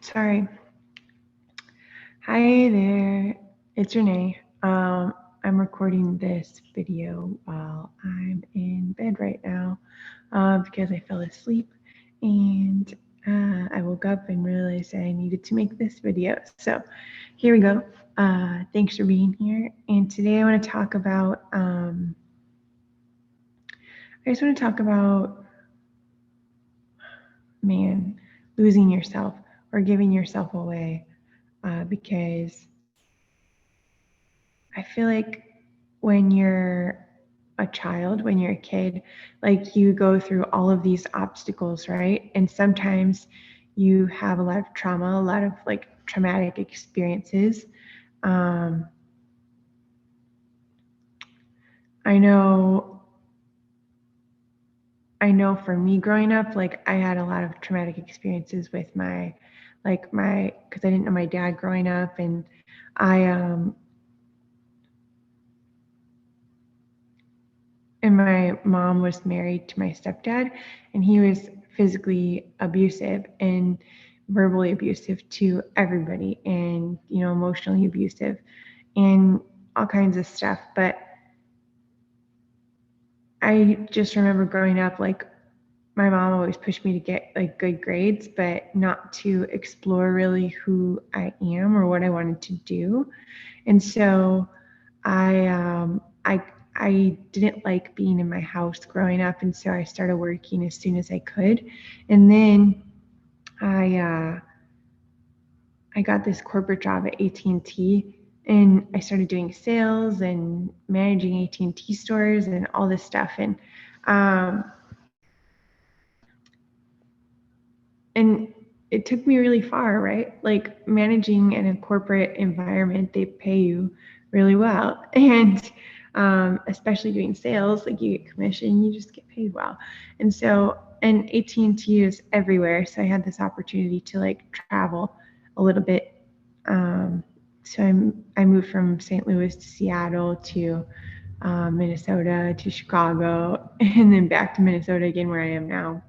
Sorry. Hi there, it's Renee. I'm recording this video while I'm in bed right now because I fell asleep and I woke up and realized I needed to make this video. So here we go. Thanks for being here. And today I want to talk about, losing yourself or giving yourself away. Because I feel like when you're a child, when you're a kid, like you go through all of these obstacles, right? And sometimes you have a lot of trauma, a lot of like traumatic experiences. Um, I know for me growing up, like I had a lot of traumatic experiences with because I didn't know my dad growing up, and my mom was married to my stepdad, and he was physically abusive and verbally abusive to everybody, and emotionally abusive and all kinds of stuff. But I just remember growing up, like my mom always pushed me to get like good grades, but not to explore really who I am or what I wanted to do. And so I didn't like being in my house growing up, and so I started working as soon as I could. And then I got this corporate job at AT&T, and I started doing sales and managing AT&T stores and all this stuff. And it took me really far, right? Like managing in a corporate environment, they pay you really well. And especially doing sales, like you get commission, you just get paid well. And AT&T is everywhere. So I had this opportunity to like travel a little bit. So I moved from St. Louis to Seattle to Minnesota to Chicago, and then back to Minnesota again, where I am now.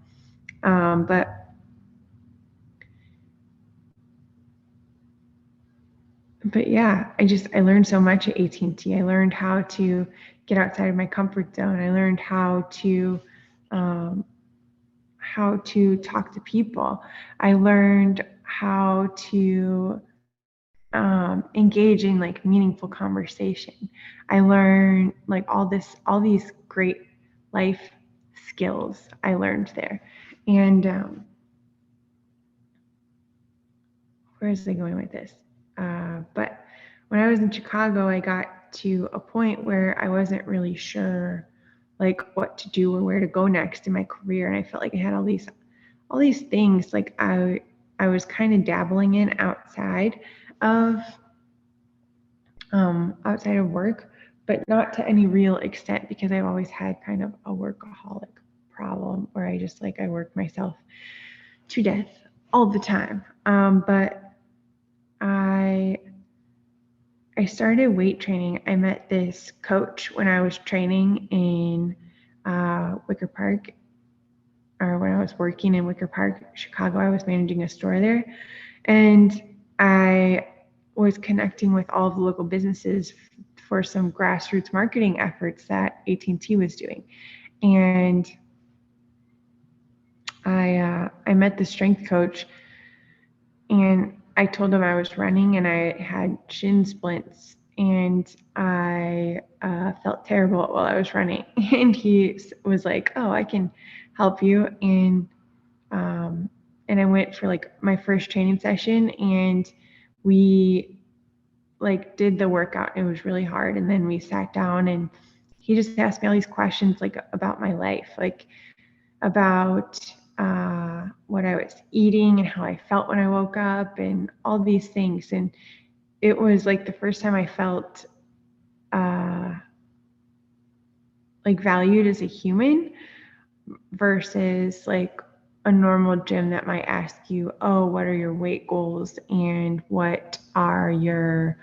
But yeah, I learned so much at AT&T. I learned how to get outside of my comfort zone. I learned how to talk to people. I learned how to engage in like meaningful conversation. I learned like all these great life skills I learned there. And where is I going with this? But when I was in Chicago, I got to a point where I wasn't really sure like what to do or where to go next in my career. And I felt like I had all these things like I was kind of dabbling in of outside of work, but not to any real extent, because I've always had kind of a workaholic problem where I work myself to death all the time. But I started weight training. I met this coach when I was training in Wicker Park, or when I was working in Wicker Park, Chicago. I was managing a store there, and I was connecting with all of the local businesses for some grassroots marketing efforts that AT&T was doing. And I met the strength coach, and I told him I was running and I had shin splints, and I felt terrible while I was running. And he was like, "Oh, I can help you." And I went for like my first training session, and we like did the workout. It was really hard, and then we sat down, and he just asked me all these questions like about my life, like about what I was eating and how I felt when I woke up and all these things. And it was like the first time I felt like valued as a human versus like a normal gym that might ask you, oh, what are your weight goals and what are your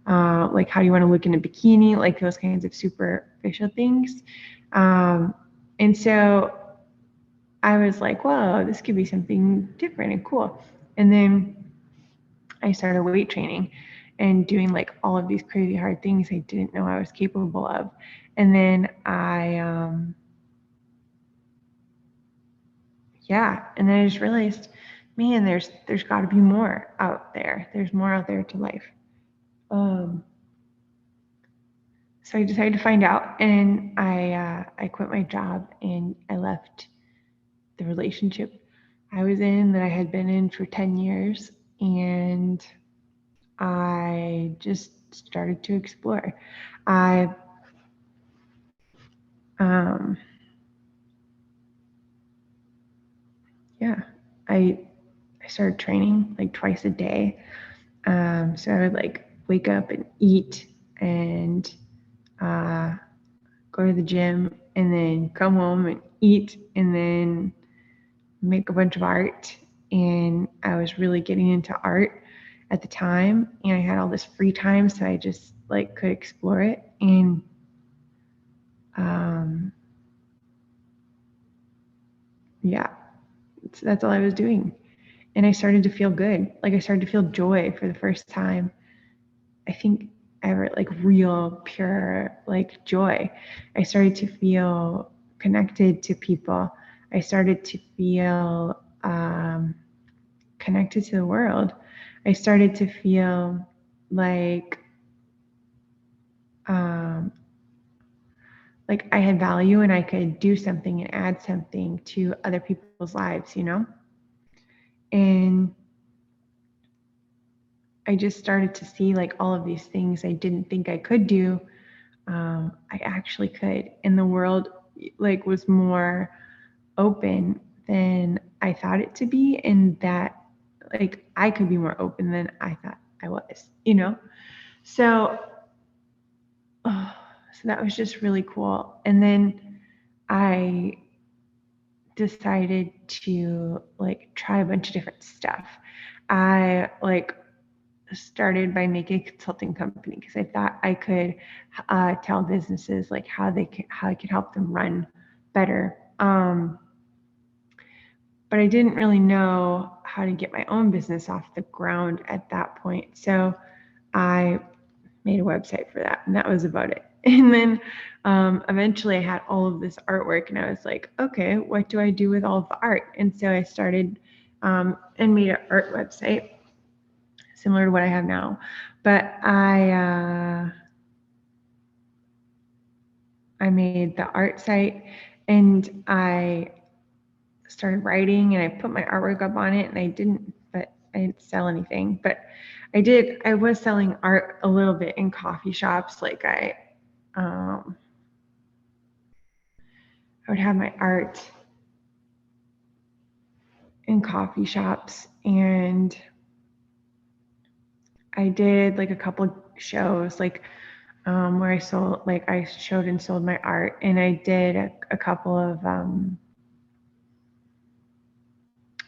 like how do you want to look in a bikini, like those kinds of superficial things. And so I was like, whoa, this could be something different and cool. And then I started weight training and doing like all of these crazy hard things I didn't know I was capable of. And then and then I just realized, man, there's got to be more out there. There's more out there to life. So I decided to find out, and I quit my job and I left the relationship I was in that I had been in for 10 years, and I just started to explore. I I started training like twice a day. So I would like wake up and eat and go to the gym and then come home and eat and then make a bunch of art. And I was really getting into art at the time, and I had all this free time, so I just like could explore it. And so that's all I was doing. And I started to feel good. Like I started to feel joy for the first time, I think ever, like real, pure, like joy. I started to feel connected to people. I started to feel connected to the world. I started to feel like I had value and I could do something and add something to other people's lives, you know? And I just started to see like all of these things I didn't think I could do. I actually could. And the world like was more open than I thought it to be, and that like I could be more open than I thought I was, you know? So so that was just really cool. And then I decided to like try a bunch of different stuff. I like started by making a consulting company because I thought I could tell businesses like how I could help them run better. But I didn't really know how to get my own business off the ground at that point. So I made a website for that, and that was about it. And then eventually I had all of this artwork, and I was like, okay, what do I do with all of the art? And so I started and made an art website similar to what I have now. But I made the art site, and I started writing, and I put my artwork up on it, and I didn't sell anything, but I was selling art a little bit in coffee shops. Like I would have my art in coffee shops, and I did like a couple shows like where I showed and sold my art, and I did a couple of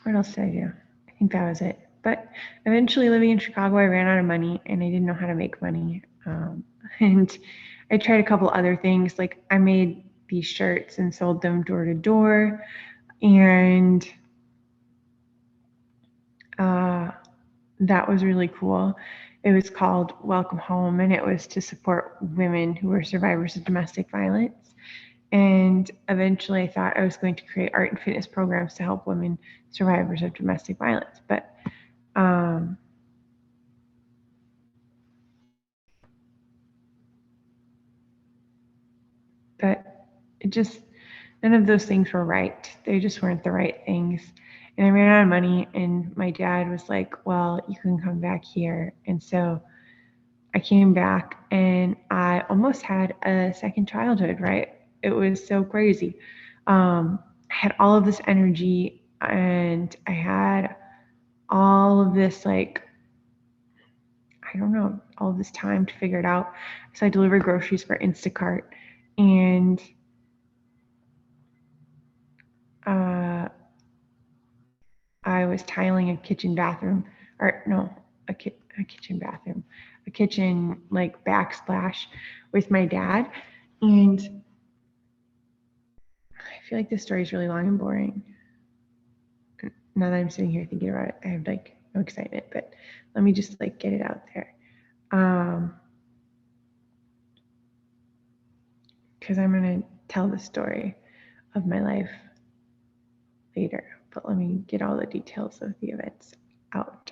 what else did I do? I think that was it. But eventually, living in Chicago, I ran out of money and I didn't know how to make money. And I tried a couple other things. Like I made these shirts and sold them door to door. And that was really cool. It was called Welcome Home, and it was to support women who were survivors of domestic violence. And eventually I thought I was going to create art and fitness programs to help women survivors of domestic violence. But it just, none of those things were right. They just weren't the right things. And I ran out of money, and my dad was like, well, you can come back here. And so I came back, and I almost had a second childhood, right? It was so crazy. I had all of this energy, and I had all of this, like, I don't know, all this time to figure it out. So I delivered groceries for Instacart, and I was tiling a kitchen bathroom, or no, a kitchen bathroom, a kitchen like backsplash with my dad. And I feel like this story is really long and boring. Now that I'm sitting here thinking about it, I have like no excitement, but let me just like get it out there. Because I'm going to tell the story of my life later, but let me get all the details of the events out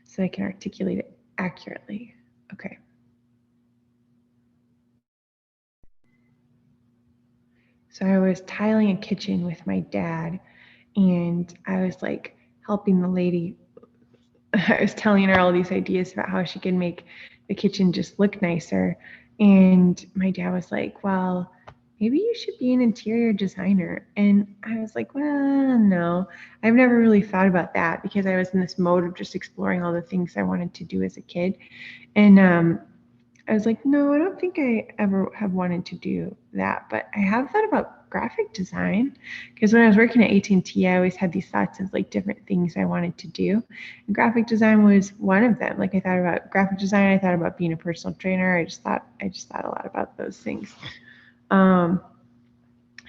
so I can articulate it accurately. Okay. So I was tiling a kitchen with my dad, and I was like helping the lady. I was telling her all these ideas about how she could make the kitchen just look nicer. And my dad was like, well, maybe you should be an interior designer. And I was like, well, no, I've never really thought about that because I was in this mode of just exploring all the things I wanted to do as a kid. And I was like, no, I don't think I ever have wanted to do that, but I have thought about graphic design because when I was working at AT&T, I always had these thoughts of like different things I wanted to do. And graphic design was one of them. Like I thought about graphic design, I thought about being a personal trainer. I just thought a lot about those things. And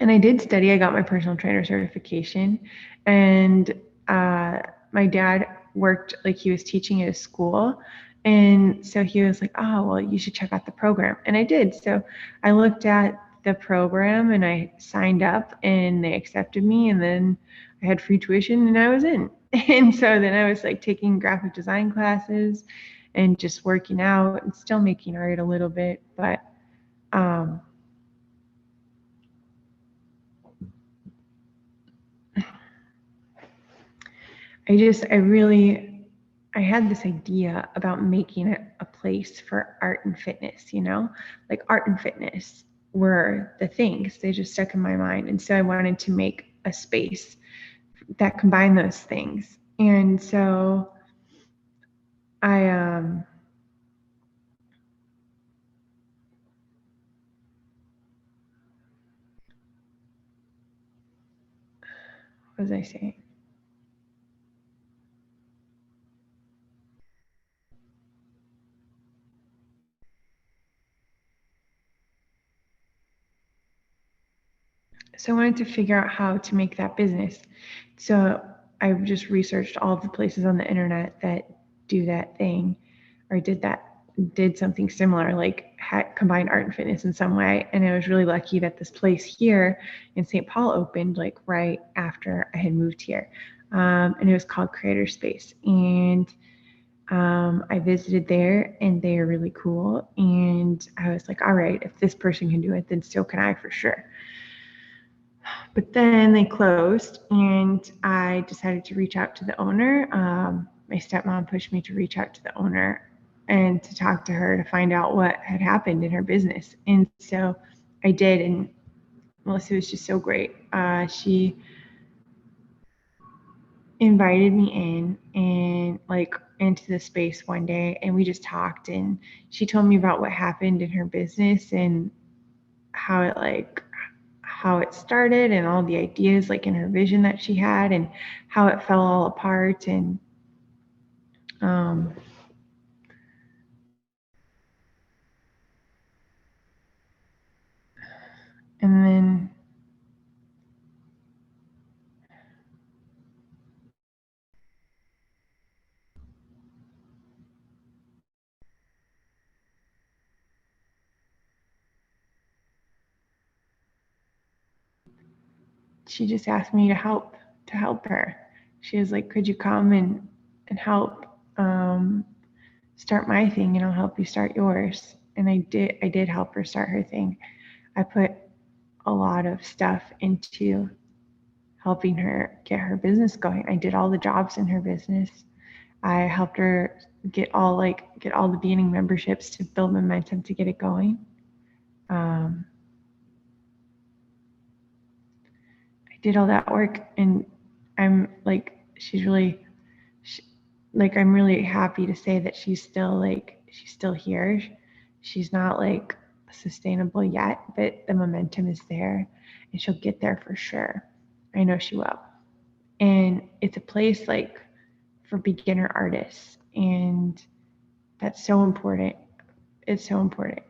I did study. I got my personal trainer certification, and my dad worked like he was teaching at a school. And so he was like, oh, well, you should check out the program. And I did. So I looked at the program and I signed up and they accepted me. And then I had free tuition and I was in. And so then I was like taking graphic design classes and just working out and still making art a little bit. But I had this idea about making it a place for art and fitness, you know, like art and fitness were the things, they just stuck in my mind. And so I wanted to make a space that combined those things. And so I, what was I saying? So I wanted to figure out how to make that business. So I just researched all the places on the internet that do that thing or did something similar, like had combined art and fitness in some way. And I was really lucky that this place here in St. Paul opened like right after I had moved here. And it was called Creator Space. And I visited there and they are really cool. And I was like, all right, if this person can do it, then so can I for sure. But then they closed and I decided to reach out to the owner. My stepmom pushed me to reach out to the owner and to talk to her to find out what had happened in her business. And so I did, and Melissa was just so great. She invited me in and like into the space one day, and we just talked, and she told me about what happened in her business and how it started and all the ideas like in her vision that she had and how it fell all apart. Um, and then she just asked me to help her. She was like, could you come and help start my thing and I'll help you start yours. And I did help her start her thing. I put a lot of stuff into helping her get her business going. I did all the jobs in her business. I helped her get all the beginning memberships to build momentum to get it going. I did all that work, and I'm like, I'm really happy to say that she's still here. She's not like sustainable yet, but the momentum is there, and she'll get there for sure. I know she will. And it's a place like for beginner artists, and that's so important. It's so important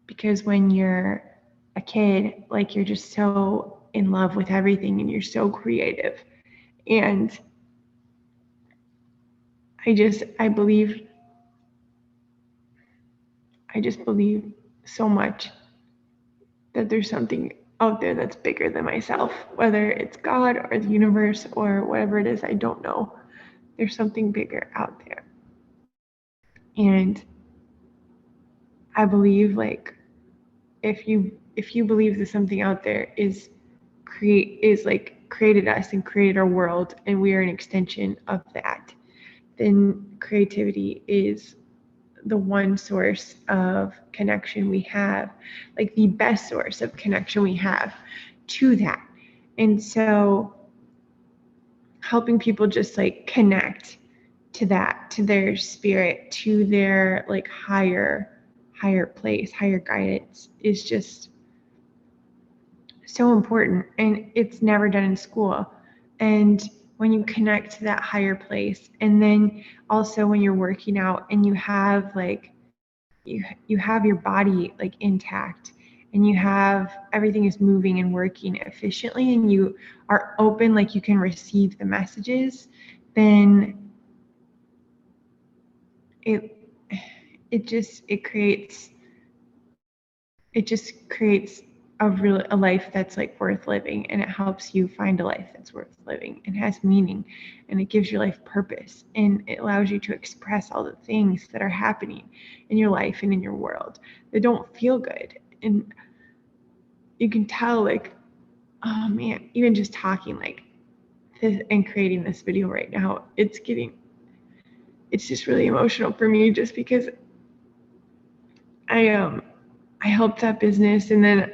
because when you're a kid, like you're just so in love with everything and you're so creative. And I just believe so much that there's something out there that's bigger than myself, whether it's God or the universe or whatever it is, I don't know. There's something bigger out there. And I believe like if you believe that something out there is created us and created our world and we are an extension of that, then creativity is the one source of connection we have, like the best source of connection we have to that. And so helping people just like connect to that, to their spirit, to their like higher place, higher guidance is just so important. And it's never done in school. And when you connect to that higher place, and then also when you're working out and you have like you have your body like intact and you have everything is moving and working efficiently and you are open, like you can receive the messages, then it just creates a life that's like worth living, and it helps you find a life that's worth living and has meaning, and it gives your life purpose, and it allows you to express all the things that are happening in your life and in your world that don't feel good. And you can tell like, oh man, even just talking like this and creating this video right now, it's just really emotional for me, just because I helped that business, and then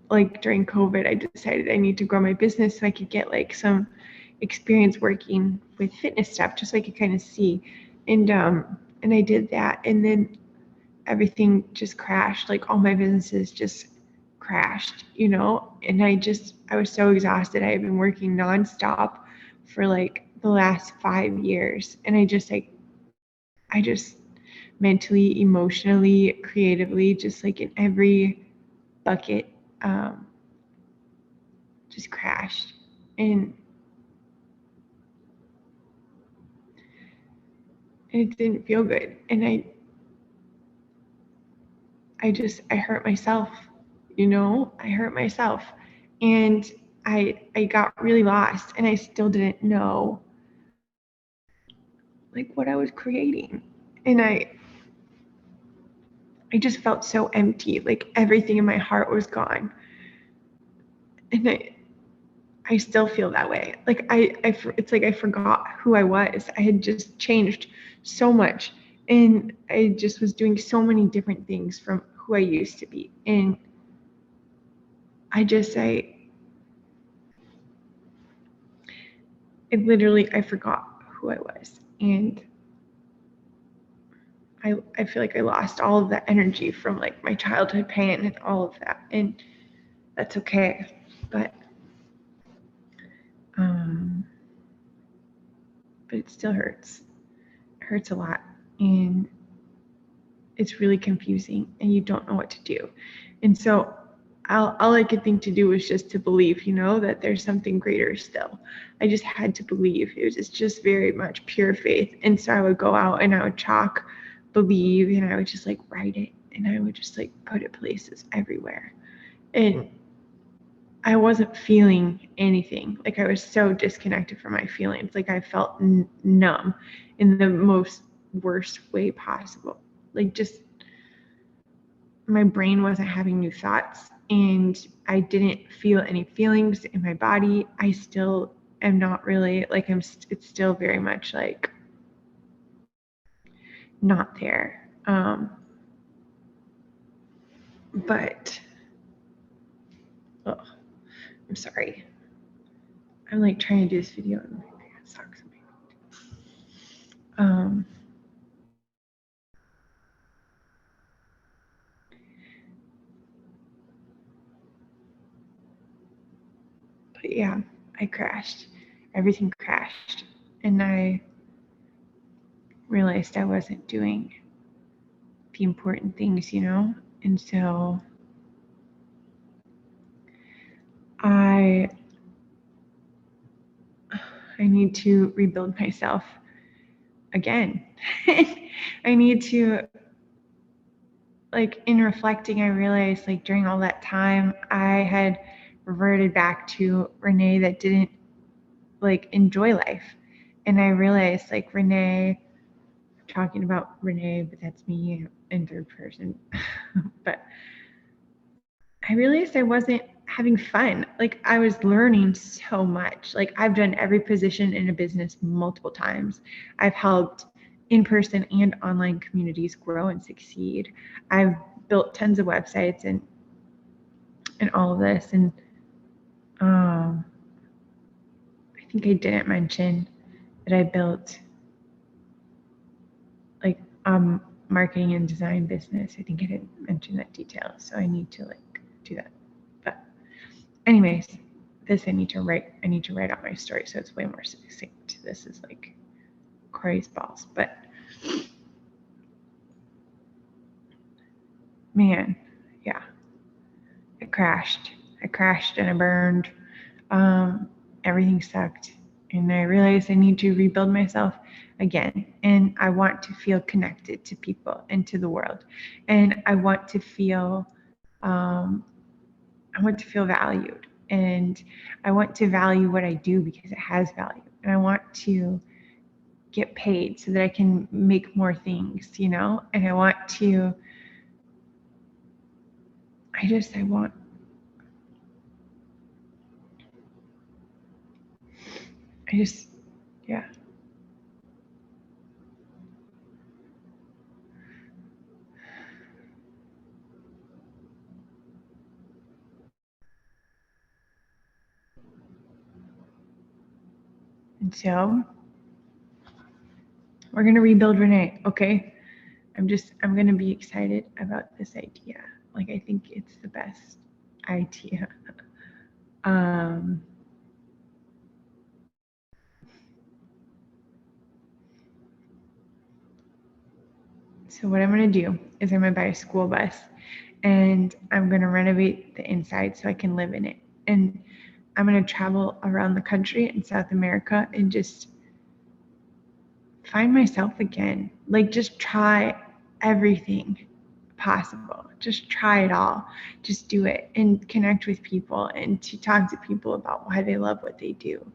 like during COVID, I decided I need to grow my business so I could get like some experience working with fitness stuff, just so I could kind of see. And I did that, and then everything just crashed. Like all my businesses just crashed, and I was so exhausted. I had been working nonstop for like the last 5 years, and I just mentally, emotionally, creatively, just like in every bucket, just crashed. And it didn't feel good. And I hurt myself, I hurt myself. And I got really lost, and I still didn't know like what I was creating. And I just felt so empty, like everything in my heart was gone. And I still feel that way. Like it's like I forgot who I was. I had just changed so much, and I just was doing so many different things from who I used to be. And I forgot who I was. And I feel like I lost all of that energy from like my childhood pain and all of that. And that's okay. But it still hurts. It hurts a lot. And it's really confusing, and you don't know what to do. And so all I could think to do was just to believe, that there's something greater still. I just had to believe. It was just very much pure faith. And so I would go out and I would chalk believe, and I would just like write it, and I would just like put it places everywhere. And I wasn't feeling anything. Like I was so disconnected from my feelings. Like I felt numb in the most worst way possible. Like just my brain wasn't having new thoughts, and I didn't feel any feelings in my body. I still am not really like it's still very much like not there. But I'm sorry. I'm like trying to do this video and my pants sucks. But yeah, I crashed. Everything crashed, and I realized I wasn't doing the important things, and so I need to rebuild myself again. I need to, like, in reflecting, I realized, like, during all that time, I had reverted back to Renee that didn't, like, enjoy life. And I realized, like, Renee, talking about Renee, but that's me in third person. But I realized I wasn't having fun. Like, I was learning so much. Like, I've done every position in a business multiple times. I've helped in-person and online communities grow and succeed. I've built tons of websites and all of this. And I think I didn't mention that I built, like, marketing and design business. I think I didn't mention that detail, so I need to, like, do that. But anyways, this I need to write out my story so it's way more succinct. This is like crazy balls, but man, yeah, I crashed and I burned. Everything sucked, and I realized I need to rebuild myself again. And I want to feel connected to people and to the world, and I want to feel valued, and I want to value what I do because it has value, and I want to get paid so that I can make more things, and I want to, yeah. And so we're going to rebuild Renee. Okay. I'm going to be excited about this idea. Like, I think it's the best idea. So what I'm going to do is I'm going to buy a school bus, and I'm going to renovate the inside so I can live in it. And I'm going to travel around the country in South America and just find myself again. Like, just try everything possible. Just try it all. Just do it and connect with people, and to talk to people about why they love what they do,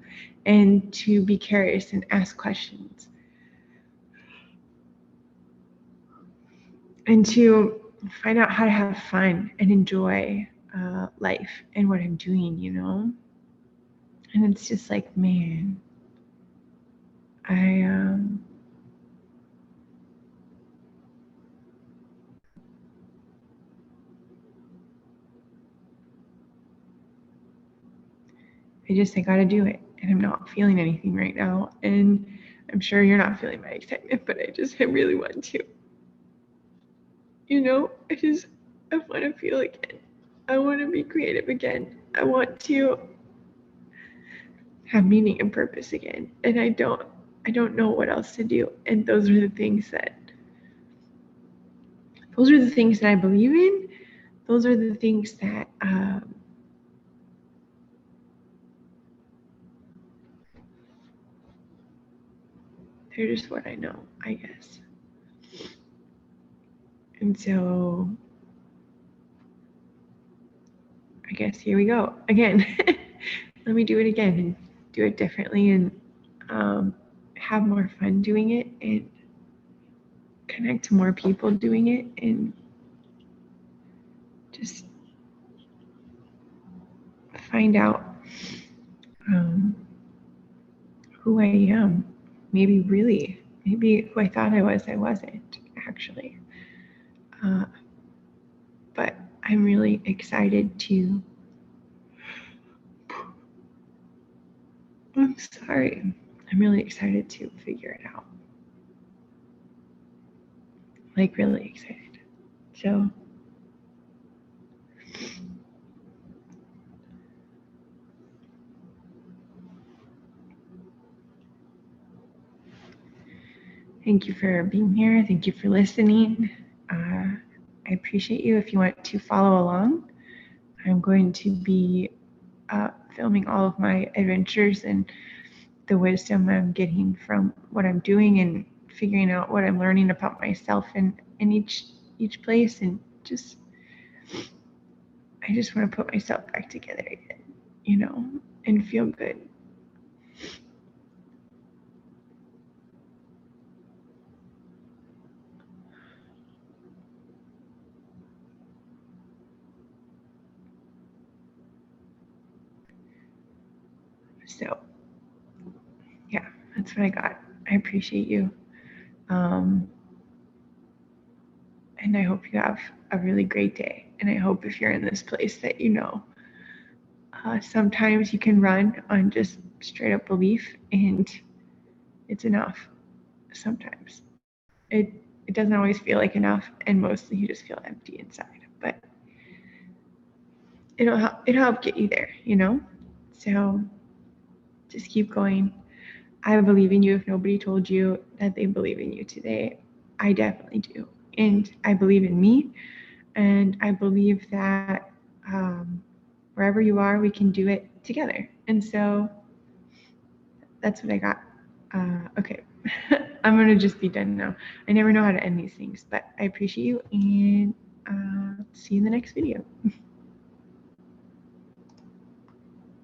and to be curious and ask questions, and to find out how to have fun and enjoy life and what I'm doing, And it's just like, man, I gotta do it, and I'm not feeling anything right now, and I'm sure you're not feeling my excitement, but I really want to. I want to feel again. I want to be creative again. I want to have meaning and purpose again, and I don't know what else to do. And those are the things that I believe in. Those are the things that they're just what I know, I guess. And so I guess here we go again. Let me do it again and do it differently, and have more fun doing it, and connect to more people doing it, and just find out who I am. Maybe who I thought I was, I wasn't actually. But I'm really excited to. I'm sorry. I'm really excited to figure it out. Like, really excited. So thank you for being here. Thank you for listening. I appreciate you. If you want to follow along, I'm going to be filming all of my adventures and the wisdom I'm getting from what I'm doing, and figuring out what I'm learning about myself in each place, and I just want to put myself back together again, and feel good. So yeah, that's what I got. I appreciate you. And I hope you have a really great day. And I hope if you're in this place that sometimes you can run on just straight up belief, and it's enough. Sometimes it doesn't always feel like enough, and mostly you just feel empty inside. But it'll help get you there. So just keep going. I believe in you. If nobody told you that they believe in you today, I definitely do. And I believe in me. And I believe that wherever you are, we can do it together. And so that's what I got. Okay. I'm going to just be done now. I never know how to end these things, but I appreciate you, and see you in the next video.